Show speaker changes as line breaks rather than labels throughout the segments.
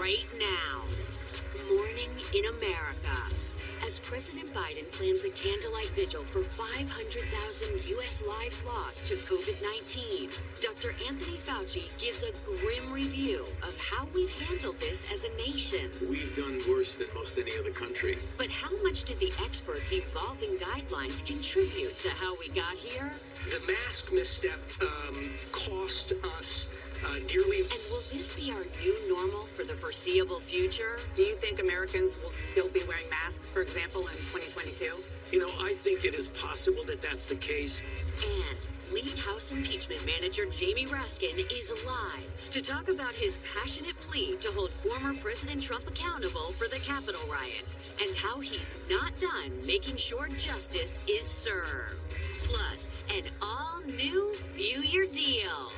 right now. Morning in America. As President Biden plans a candlelight vigil for 500,000 U.S. lives lost to COVID-19, Dr. Anthony Fauci gives a grim review of how we've handled this as a nation.
We've done worse than most any other country.
But how much did the experts' evolving guidelines contribute to how we got here?
The mask misstep cost us dearly.
And will this be our new normal for the foreseeable future?
Do you think Americans will still be wearing masks, for example, in 2022?
You know, I think it is possible that that's the case.
And lead House impeachment manager Jamie Raskin is live to talk about his passionate plea to hold former President Trump accountable for the Capitol riots and how he's not done making sure justice is served. Plus, an all-new View Your Deal.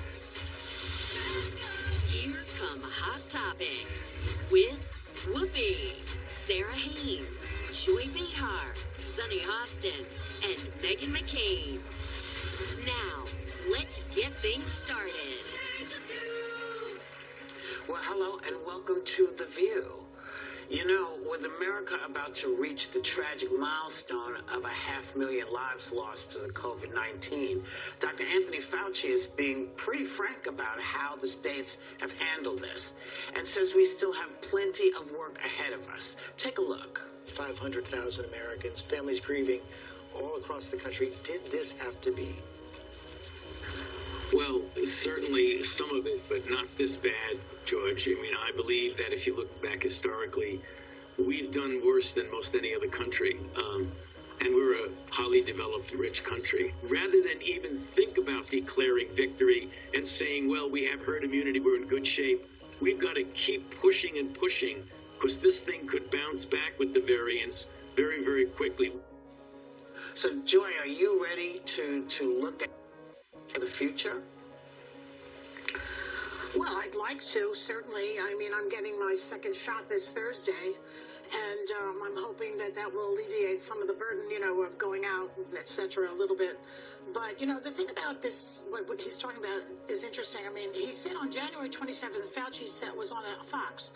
Here come Hot Topics with Whoopi, Sarah Haynes, Joy Behar, Sunny Hostin, and Meghan McCain. Now, let's get things started.
Well, hello and welcome to The View. You know, with America about to reach the tragic milestone of 500,000 lives lost to the COVID-19, Dr. Anthony Fauci is being pretty frank about how the states have handled this and says we still have plenty of work ahead of us. Take a look.
500,000 Americans, families grieving all across the country. Did this have to be?
Well, certainly some of it, but not this bad, George. I mean, I believe that if you look back historically, we've done worse than most any other country. And we're a highly developed, rich country. Rather than even think about declaring victory and saying, well, we have herd immunity, we're in good shape, we've got to keep pushing and pushing because this thing could bounce back with the variants very, very quickly.
So, Joy, are you ready to look at for the future?
Well, I'd like to, certainly. I mean, I'm getting my second shot this Thursday, and I'm hoping that that will alleviate some of the burden, you know, of going out, etc., a little bit. But, you know, the thing about this, what he's talking about is interesting. I mean, he said on January 27th, Fauci was on a Fox,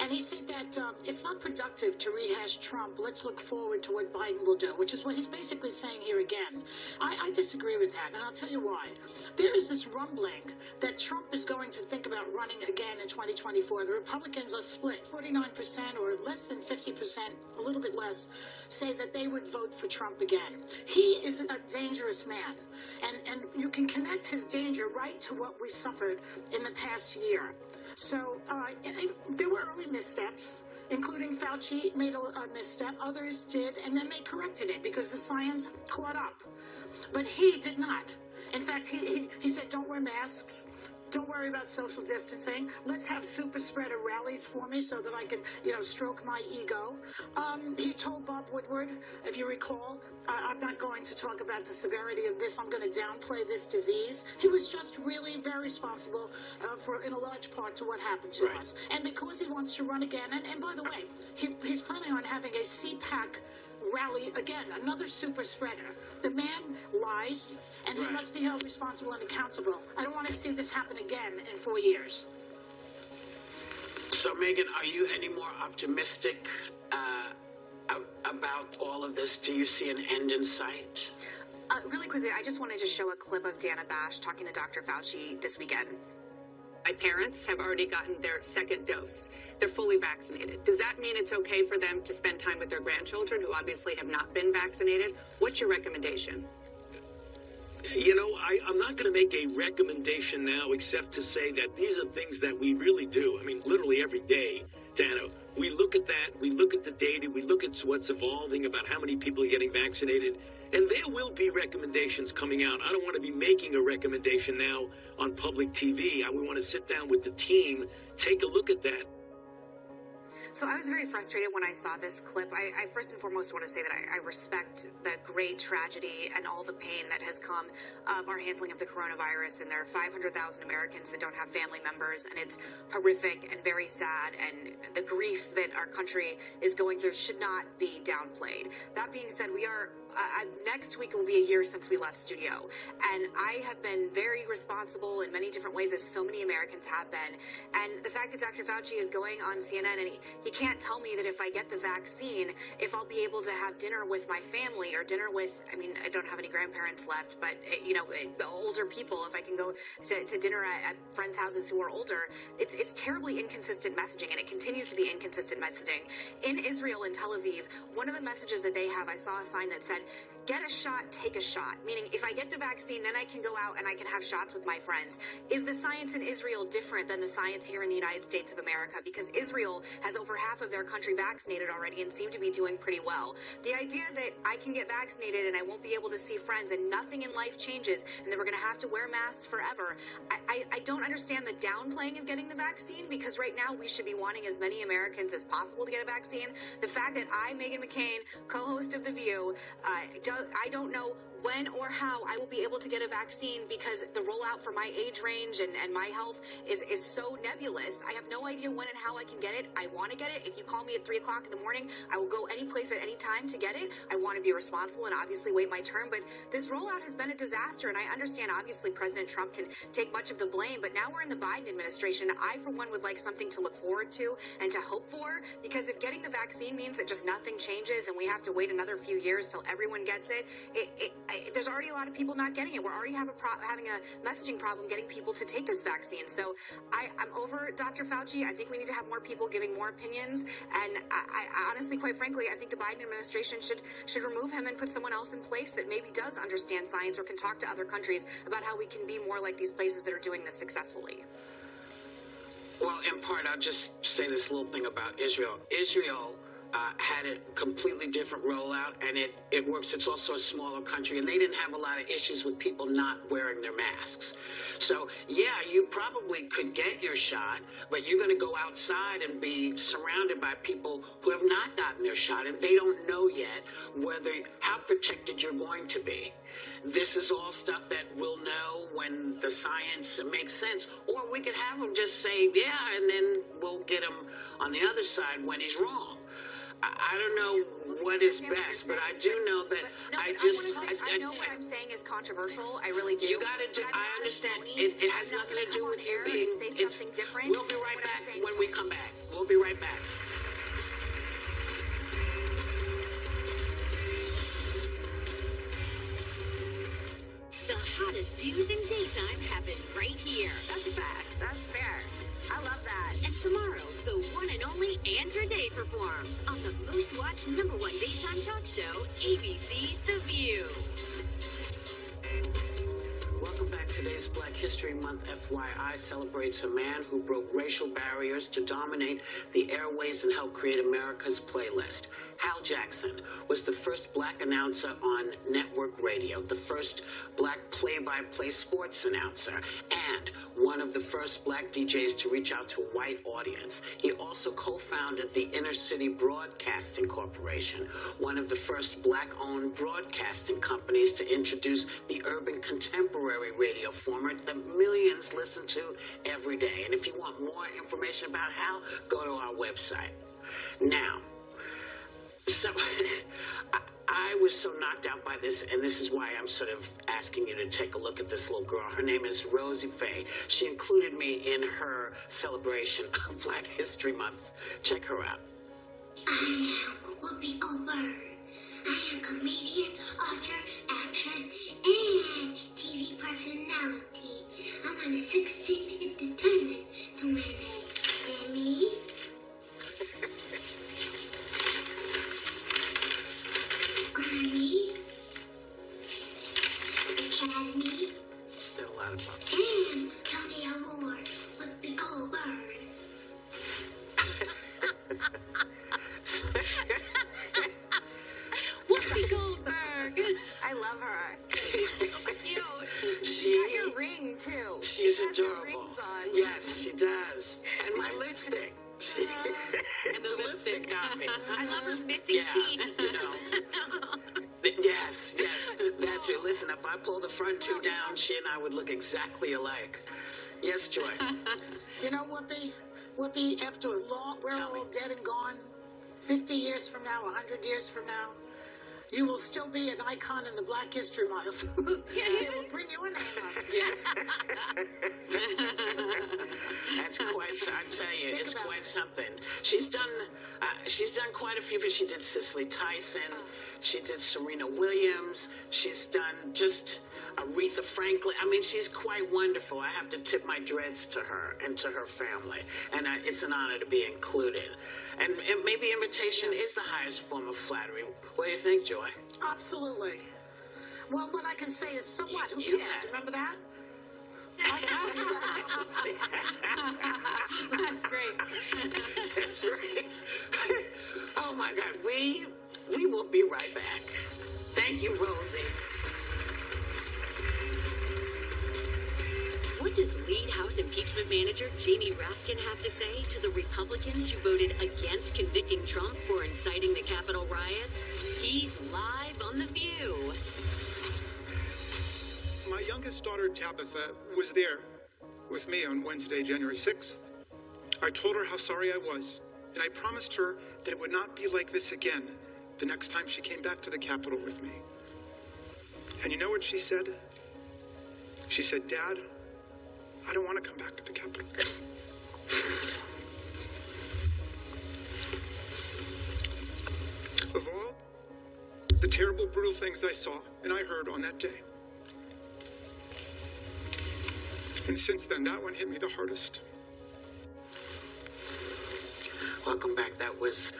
and he said that it's not productive to rehash Trump. Let's look forward to what Biden will do, which is what he's basically saying here again. I disagree with that, and I'll tell you why. There is this rumbling that Trump is going to think about running again in 2024. The Republicans are split. 49% or less than 50%, a little bit less, say that they would vote for Trump again. He is a dangerous man. And you can connect his danger right to what we suffered in the past year. So there were early missteps, including Fauci made a misstep. Others did, and then they corrected it because the science caught up. But he did not. In fact, he said, don't wear masks. Don't worry about social distancing. Let's have super spreader rallies for me so that I can, you know, stroke my ego. He told Bob Woodward, if you recall, I'm not going to talk about the severity of this. I'm going to downplay this disease. He was just really very responsible in a large part to what happened to us. And because he wants to run again, and by the way, he's planning on having a CPAC rally again, another super spreader. The man lies, and he must be held responsible and accountable. I don't want to see this happen again in 4 years.
So, Meghan, are you any more optimistic about all of this? Do you see an end in sight?
Really quickly, I just wanted to show a clip of Dana Bash talking to Dr. Fauci this weekend.
My parents have already gotten their second dose. They're fully vaccinated. Does that mean it's okay for them to spend time with their grandchildren who obviously have not been vaccinated? What's your recommendation?
You know, I'm not going to make a recommendation now except to say that these are things that we really do. I mean, literally every day, Dana, we look at that, we look at the data, we look at what's evolving about how many people are getting vaccinated, and there will be recommendations coming out. I don't want to be making a recommendation now on public TV. We want to sit down with the team, take a look at that.
So I was very frustrated when I saw this clip. I first and foremost want to say that I respect the great tragedy and all the pain that has come of our handling of the coronavirus. And there are 500,000 Americans that don't have family members, and it's horrific and very sad. And the grief that our country is going through should not be downplayed. That being said, we are next week it will be a year since we left studio, and I have been very responsible in many different ways, as so many Americans have been. And the fact that Dr. Fauci is going on CNN and he can't tell me that if I get the vaccine, if I'll be able to have dinner with my family or dinner with, I mean, I don't have any grandparents left, but, older people, if I can go to dinner at friends' houses who are older, it's terribly inconsistent messaging, and it continues to be inconsistent messaging. In Israel and Tel Aviv, one of the messages that they have, I saw a sign that said, get a shot, take a shot. Meaning, if I get the vaccine, then I can go out and I can have shots with my friends. Is the science in Israel different than the science here in the United States of America? Because Israel has over half of their country vaccinated already and seem to be doing pretty well. The idea that I can get vaccinated and I won't be able to see friends and nothing in life changes and that we're going to have to wear masks forever, I don't understand the downplaying of getting the vaccine, because right now we should be wanting as many Americans as possible to get a vaccine. The fact that I, Meghan McCain, co-host of The View, I don't know when or how I will be able to get a vaccine, because the rollout for my age range and my health is so nebulous. I have no idea when and how I can get it. I want to get it. If you call me at 3 o'clock in the morning, I will go any place at any time to get it. I want to be responsible and obviously wait my turn, but this rollout has been a disaster, and I understand obviously President Trump can take much of the blame, but now we're in the Biden administration. I, for one, would like something to look forward to and to hope for, because if getting the vaccine means that just nothing changes and we have to wait another few years till everyone gets it, there's already a lot of people not getting it. We're already having a messaging problem getting people to take this vaccine. So I'm over Dr. Fauci. I think we need to have more people giving more opinions. And I honestly, quite frankly, I think the Biden administration should remove him and put someone else in place that maybe does understand science or can talk to other countries about how we can be more like these places that are doing this successfully.
Well, in part, I'll just say this little thing about Israel. Israel had a completely different rollout, and it works. It's also a smaller country, and they didn't have a lot of issues with people not wearing their masks. So, yeah, you probably could get your shot, but you're going to go outside and be surrounded by people who have not gotten their shot, and they don't know yet how protected you're going to be. This is all stuff that we'll know when the science makes sense. Or we could have him just say, yeah, and then we'll get him on the other side when he's wrong. I don't know what is best, but I do know that
I know what I'm saying is controversial. I really do.
You got to do. I understand. It has nothing to do with you being.
Say something different.
We'll be right back when we come back. We'll be right back.
The hottest views in daytime happen right here.
That's a fact. That's fair. I love that.
And tomorrow, the one and only Andra Day performs on the most watched #1 daytime talk show, ABC's The View.
Welcome back. Today's Black History Month FYI celebrates a man who broke racial barriers to dominate the airways and help create America's playlist. Hal Jackson was the first black announcer on network radio, the first black play-by-play sports announcer, and one of the first black DJs to reach out to a white audience. He also co-founded the Inner City Broadcasting Corporation, one of the first black-owned broadcasting companies to introduce the urban contemporary radio format that millions listen to every day. And if you want more information about Hal, go to our website. Now, so I was so knocked out by this, and this is why I'm sort of asking you to take a look at this little girl. Her name is Rosie Faye. She included me in her celebration of Black History Month. Check her out.
I am Whoopi Goldberg. I am comedian, author, actress, and TV personality. I'm on a 16th entertainment to win an Emmy, Grammy, Academy,
Still a lot of fun.
and Tony Award. Whoopi Goldberg.
Whoopi Goldberg.
I love her.
Cute.
She got your ring too.
She's
She has her
adorable.
rings on.
Yes, she does. And my lipstick.
And the lipstick
got me.
I love her missing teeth.
You know. Yes, that too. Listen, if I pull the front two down, she and I would look exactly alike. Yes, Joy.
You know, Whoopi, after we're
Tell me.
all dead and gone, 50 years from now, 100 years from now, You will still be an icon in the Black History Month. They will bring your name up.
That's quite. I tell you, it's quite something. She's done quite a few. She did Cicely Tyson. She did Serena Williams. She's done just Aretha Franklin. I mean, she's quite wonderful. I have to tip my dreads to her and to her family, and it's an honor to be included. And maybe imitation is the highest form of flattery. What do you think, Joy?
Absolutely. Well, what I can say is, so what? Who cares? Remember that?
That's great.
That's right. Oh my God, we will be right back. Thank you, Rosie.
What does lead House impeachment manager Jamie Raskin have to say to the Republicans who voted against convicting Trump for inciting the Capitol riots? He's live on The View.
My youngest daughter, Tabitha, was there with me on Wednesday, January 6th. I told her how sorry I was, and I promised her that it would not be like this again the next time she came back to the Capitol with me. And you know what she said? She said, "Dad, I don't want to come back to the Capitol." Of all the terrible, brutal things I saw and I heard on that day, and since then, that one hit me the hardest.
Welcome back. That was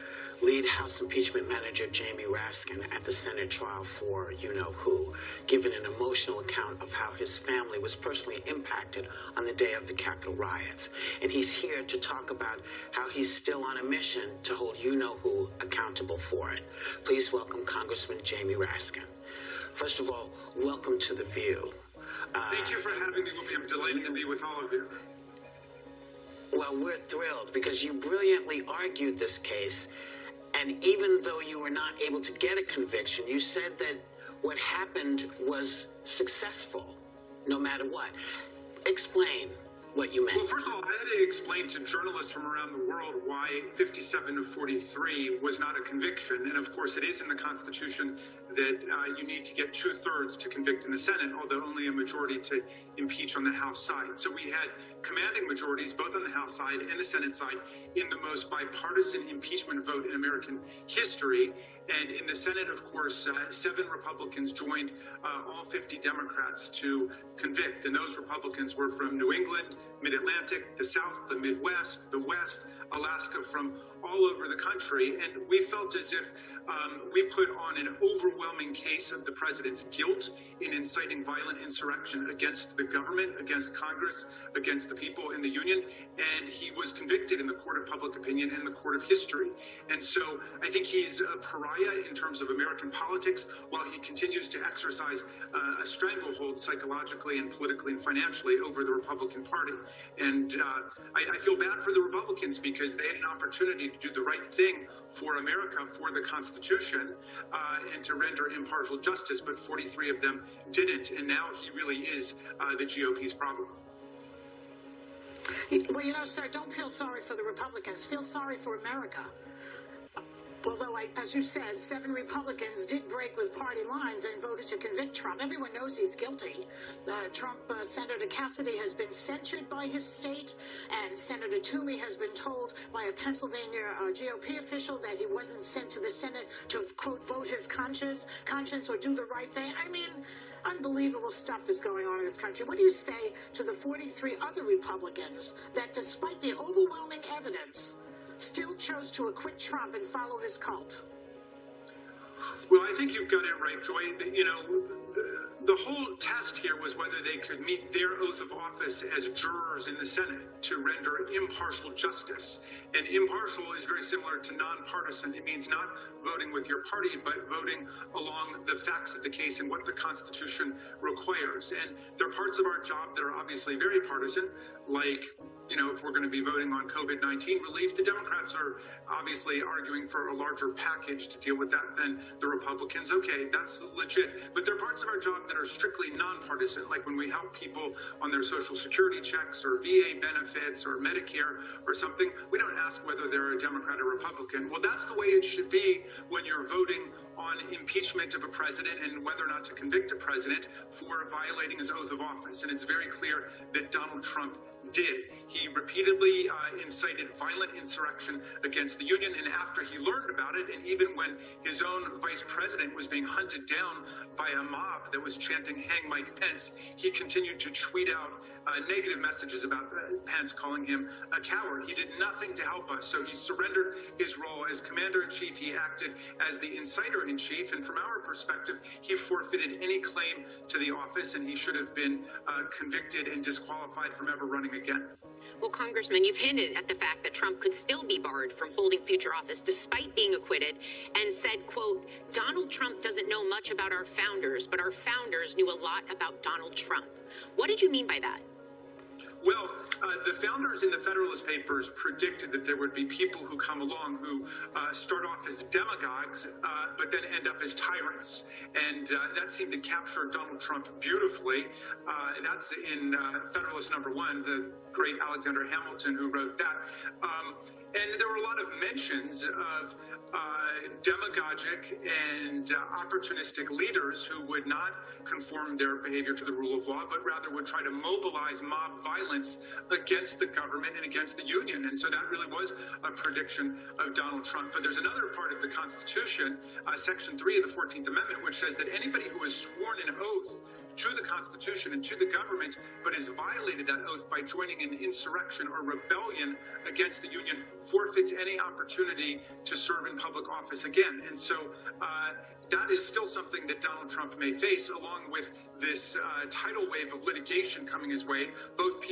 lead House impeachment manager Jamie Raskin at the Senate trial for you-know-who, giving an emotional account of how his family was personally impacted on the day of the Capitol riots. And he's here to talk about how he's still on a mission to hold you-know-who accountable for it. Please welcome Congressman Jamie Raskin. First of all, welcome to The View.
Thank you for having me, Whoopi. I'm delighted to be with all of you.
Well, we're thrilled because you brilliantly argued this case, and even though you were not able to get a conviction, you said that what happened was successful, no matter what. Explain what you meant.
Well, first of all, I had to explain to journalists from around the world why 57 of 43 was not a conviction. And of course, it is in the Constitution that you need to get 2/3 to convict in the Senate, although only a majority to impeach on the House side. So we had commanding majorities, both on the House side and the Senate side, in the most bipartisan impeachment vote in American history. And in the Senate, of course, 7 Republicans joined all 50 Democrats to convict. And those Republicans were from New England, Mid-Atlantic, the South, the Midwest, the West, Alaska, from all over the country. And we felt as if we put on an overwhelming case of the president's guilt in inciting violent insurrection against the government, against Congress, against the people in the Union. And he was convicted in the court of public opinion and the court of history. And so I think he's a pariah in terms of American politics, while he continues to exercise a stranglehold psychologically and politically and financially over the Republican Party. And I feel bad for the Republicans because they had an opportunity to do the right thing for America, for the Constitution, and to render impartial justice, but 43 of them didn't. And now he really is the GOP's problem.
Well, sir, don't feel sorry for the Republicans. Feel sorry for America. Although, as you said, 7 Republicans did break with party lines and voted to convict Trump. Everyone knows he's guilty. Senator Cassidy has been censured by his state, and Senator Toomey has been told by a Pennsylvania GOP official that he wasn't sent to the Senate to, quote, vote his conscience or do the right thing. I mean, unbelievable stuff is going on in this country. What do you say to the 43 other Republicans that, despite the overwhelming evidence, still chose to acquit Trump and follow his cult?
Well, I think you've got it right, Joy. The whole test here was whether they could meet their oath of office as jurors in the Senate to render impartial justice. And impartial is very similar to nonpartisan. It means not voting with your party, but voting along the facts of the case and what the Constitution requires. And there are parts of our job that are obviously very partisan, like if we're going to be voting on COVID-19 relief. The Democrats are obviously arguing for a larger package to deal with that than the Republicans. Okay, that's legit. But there are parts of our job that are strictly nonpartisan, like when we help people on their Social Security checks or VA benefits or Medicare or something. We don't ask whether they're a Democrat or Republican. Well, that's the way it should be when you're voting on impeachment of a president and whether or not to convict a president for violating his oath of office. And it's very clear that Donald Trump did. He repeatedly incited violent insurrection against the union, and after he learned about it, and even when his own vice president was being hunted down by a mob that was chanting "Hang Mike Pence," he continued to tweet out negative messages about Pence, calling him a coward. He did nothing to help us, so he surrendered his role as commander-in-chief. He acted as the inciter-in-chief, and from our perspective, he forfeited any claim to the office, and he should have been convicted and disqualified from ever running again.
Well, Congressman, you've hinted at the fact that Trump could still be barred from holding future office despite being acquitted, and said, quote, "Donald Trump doesn't know much about our founders, but our founders knew a lot about Donald Trump." What did you mean by that?
Well, the founders in the Federalist Papers predicted that there would be people who come along who start off as demagogues, but then end up as tyrants. And that seemed to capture Donald Trump beautifully. That's in Federalist #1, the great Alexander Hamilton who wrote that. And there were a lot of mentions of demagogic and opportunistic leaders who would not conform their behavior to the rule of law, but rather would try to mobilize mob violence against the government and against the union. And so that really was a prediction of Donald Trump. But there's another part of the Constitution, Section 3 of the 14th Amendment, which says that anybody who has sworn an oath to the Constitution and to the government, but has violated that oath by joining an insurrection or rebellion against the union, forfeits any opportunity to serve in public office again. And so that is still something that Donald Trump may face, along with this tidal wave of litigation coming his way, both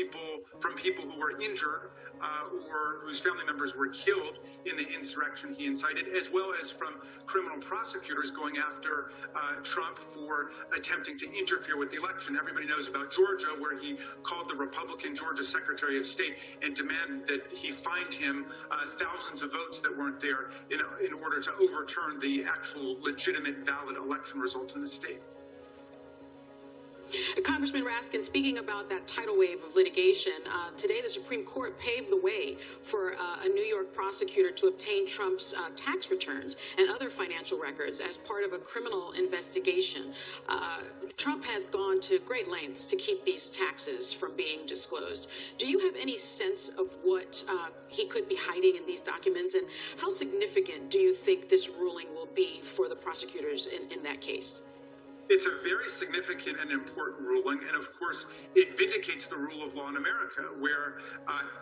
from people who were injured or whose family members were killed in the insurrection he incited, as well as from criminal prosecutors going after Trump for attempting to interfere with the election. Everybody knows about Georgia, where he called the Republican Georgia Secretary of State and demanded that he find him thousands of votes that weren't there in order to overturn the actual legitimate valid election result in the state.
Congressman Raskin, speaking about that tidal wave of litigation, today the Supreme Court paved the way for a New York prosecutor to obtain Trump's tax returns and other financial records as part of a criminal investigation. Trump has gone to great lengths to keep these taxes from being disclosed. Do you have any sense of what he could be hiding in these documents, and how significant do you think this ruling will be for the prosecutors in that case?
It's a very significant and important ruling, and of course, it vindicates the rule of law in America, where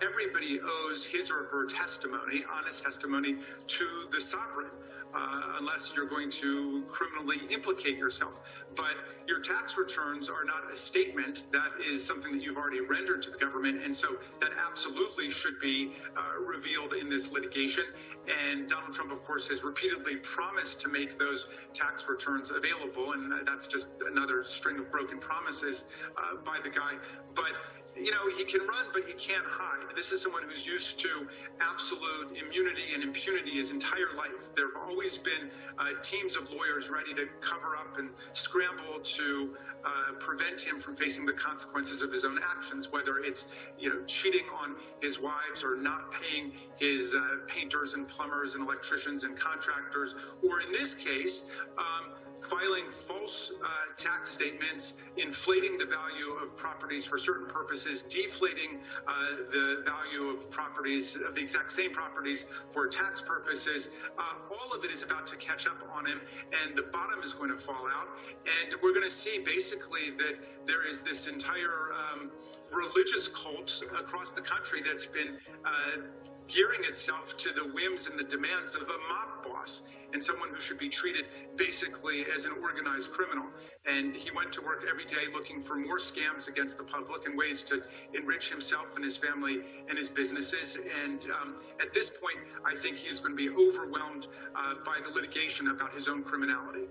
everybody owes his or her testimony, honest testimony, to the sovereign, unless you're going to criminally implicate yourself. But your tax returns are not a statement. That is something that you've already rendered to the government, and so that absolutely should be revealed in this litigation. And Donald Trump, of course, has repeatedly promised to make those tax returns available, and that's just another string of broken promises by the guy. But he can run, but he can't hide. This is someone who's used to absolute immunity and impunity his entire life. There have always been teams of lawyers ready to cover up and scramble to prevent him from facing the consequences of his own actions, whether it's cheating on his wives or not paying his painters and plumbers and electricians and contractors, or in this case, filing false tax statements, inflating the value of properties for certain purposes, deflating the value of properties, of the exact same properties for tax purposes. All of it is about to catch up on him, and the bottom is going to fall out. And we're going to see basically that there is this entire religious cult across the country that's been gearing itself to the whims and the demands of a mob boss, and someone who should be treated basically as an organized criminal. And he went to work every day looking for more scams against the public and ways to enrich himself and his family and his businesses. And at this point, I think he is going to be overwhelmed by the litigation about his own criminality.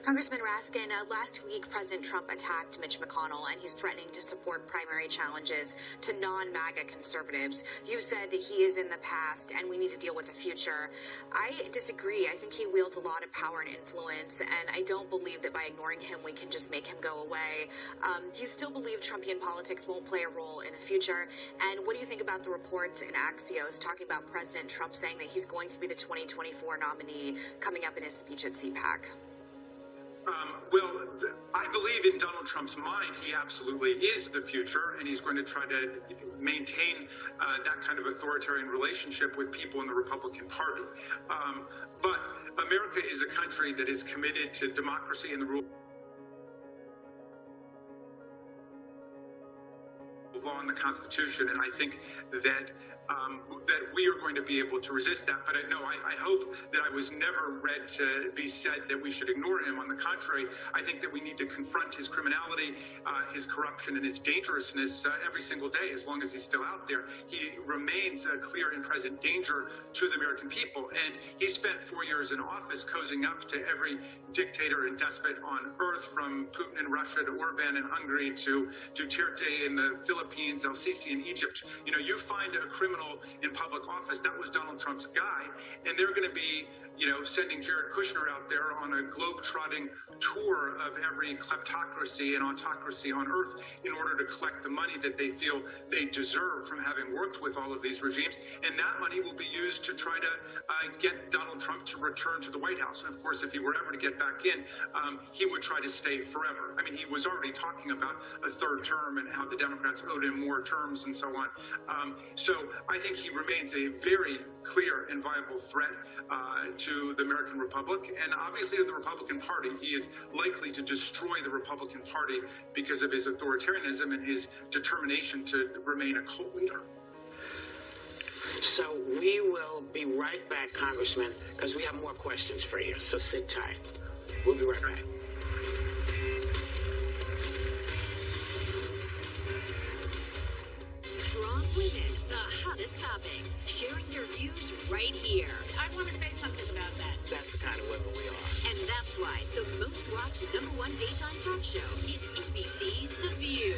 Congressman Raskin, last week President Trump attacked Mitch McConnell, and he's threatening to support primary challenges to non-MAGA conservatives. You've said that he is in the past and we need to deal with the future. I disagree. I think he wields a lot of power and influence, and I don't believe that by ignoring him we can just make him go away. Do you still believe Trumpian politics won't play a role in the future? And what do you think about the reports in Axios talking about President Trump saying that he's going to be the 2024 nominee coming up in his speech at CPAC?
I believe in Donald Trump's mind, he absolutely is the future, and he's going to try to maintain that kind of authoritarian relationship with people in the Republican Party. But America is a country that is committed to democracy and the rule of law and the Constitution, and I think that we are going to be able to resist that. But I hope that I was never read to be said that we should ignore him. On the contrary, I think that we need to confront his criminality, his corruption, and his dangerousness every single day. As long as he's still out there, he remains a clear and present danger to the American people. And he spent 4 years in office cozying up to every dictator and despot on earth, from Putin in Russia to Orban in Hungary to Duterte in the Philippines, El-Sisi in Egypt. You find a criminal in public office, that was Donald Trump's guy, and they're going to be sending Jared Kushner out there on a globe-trotting tour of every kleptocracy and autocracy on earth in order to collect the money that they feel they deserve from having worked with all of these regimes. And that money will be used to try to get Donald Trump to return to the White House. And of course, if he were ever to get back in, he would try to stay forever. I mean, he was already talking about a third term and how the Democrats owed him more terms and so on. So I think he remains a very clear and viable threat to the American Republic, and obviously to the Republican Party. He is likely to destroy the Republican Party because of his authoritarianism and his determination to remain a cult leader.
So we will be right back, Congressman, because we have more questions for you. So sit tight. We'll be right back.
Strong Women, the hottest topics, sharing your views right here.
I want to say something about that.
That's the kind of women we are.
And that's why the most watched #1 daytime talk show is NBC's The View.